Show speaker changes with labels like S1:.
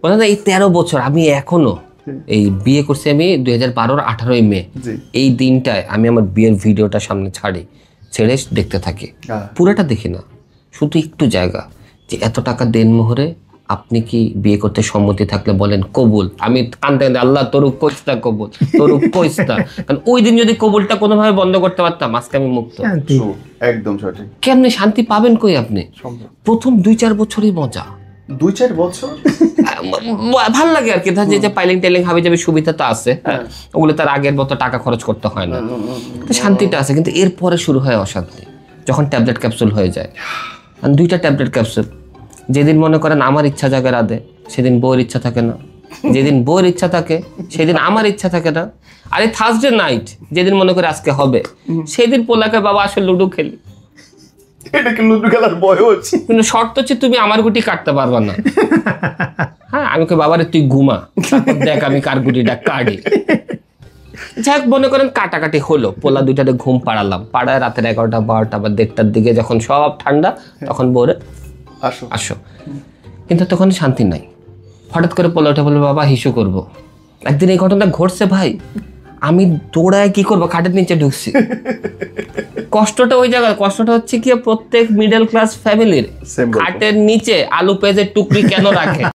S1: বলেন এই 13 বছর আমি এখনো এই বিয়ে করছি আমি 2012-র 18ই মে, এই দিনটায় আমি আমার বিয়ের ভিডিওটা সামনে ছেড়ে দেখতে থাকি, পুরোটা দেখি না, শুধু একটু জায়গা যে এত টাকা দেন মোহরে আপনি কি বিয়ে করতে সম্মতি থাকলে বলেন কবুল। আমি কান্দতে কান্দতে আল্লাহ তরুক কইস্তা কবুল, তরুক কইস্তা, কারণ ওই দিন যদি কবুলটা কোনোভাবে বন্ধ করতে পারতাম আজকে আমি মুক্ত।
S2: একদম সঠিক।
S1: কেমনে শান্তি পাবেন কই আপনি? প্রথম 2-4 বছরই মজা,
S2: 2-4 বছর
S1: ভাল লাগে আর কি, যে পাইলিং টাইলিং হাবি যাবে সুবিধা তো আছে, ওগুলো তার আগের মতো টাকা খরচ করতে হয় না, শান্তিটা আছে। কিন্তু এরপরে শুরু হয় অশান্তি, যখন ট্যাবলেট ক্যাপসুল হয়ে যায়। 2টা ট্যাবলেট ক্যাপসুল, যেদিন মনে করেন আমার ইচ্ছা জাগে রাতে সেদিন বউয়ের ইচ্ছা থাকে না, যেদিন বউয়ের ইচ্ছা থাকে সেদিন আমার ইচ্ছা থাকে না। আর এই থার্সডে নাইট যেদিন মনে করে আজকে হবে সেদিন পোলাকে বাবা আসলে লুডো খেলি।
S2: এটা কি লুডো খেলার বয়স?
S1: কিন্তু শর্ত হচ্ছে তুমি আমার গুটি কাটতে পারবা না। হ্যাঁ, আমি কই বাবারে তুই ঘুমা, দেখ আমি কার গুটিটা কাটি। যাই হোক, মনে করেন কাটাকাটি হলো, পোলা 2টাতে ঘুম পাড়ালাম, পাড়ায় রাতের 11টা 12টা বা 1:30টার দিকে যখন সব ঠান্ডা তখন বলে আসো, কিন্তু তখন শান্তি নাই। হঠাৎ করে পোলা উঠে বলবে বাবা হিসু করবো। একদিন এই ঘটনা ঘটছে ভাই, আমি দৌড়ায় কি করবো, খাটের নিচে ঢুকছি। কষ্টটা ওই জায়গায়, কষ্টটা হচ্ছে কি প্রত্যেক মিডল ক্লাস ফ্যামিলির খাটের নিচে আলু পেঁয়াজের টুকরি কেন রাখে।